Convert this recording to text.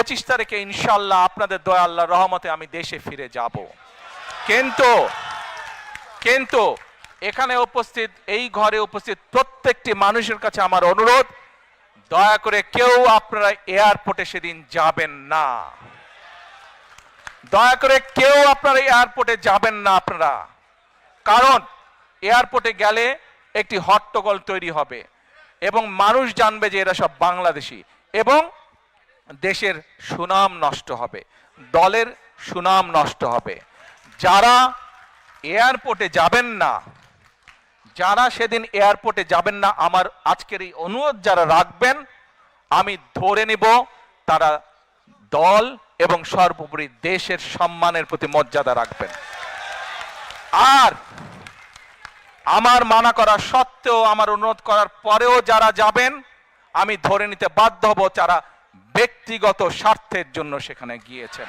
25 তারিখে ইনশাআল্লাহ আপনাদের দয়া আল্লাহর রহমতে আমি দেশে ফিরে যাব। কিন্তু এখানে উপস্থিত, এই ঘরে উপস্থিত প্রত্যেকটি মানুষের কাছে আমার অনুরোধ, দয়া করে কেউ আপনারা এয়ারপোর্টে সেদিন যাবেন না। দয়া করে কেউ আপনারা এয়ারপোর্টে যাবেন না আপনারা, কারণ এয়ারপোর্টে গেলে একটি হট্টগোল তৈরি হবে এবং মানুষ জানবে যে এরা সব বাংলাদেশি, এবং দেশের সুনাম নষ্ট হবে, দলের সুনাম নষ্ট হবে। যারা এয়ারপোর্টে যাবেন না, যারা সেদিন এয়ারপোর্টে যাবেন না, আমার আজকের এই অনুরোধ যারা রাখবেন, আমি ধরে নিব তারা দল এবং সর্বোপরি দেশের সম্মানের প্রতি মর্যাদা রাখবেন। আর আমার মানা করা সত্ত্বেও, আমার অনুরোধ করার পরেও যারা যাবেন, আমি ধরে নিতে বাধ্য হব যারা ব্যক্তিগত স্বার্থের জন্য সেখানে গিয়েছেন।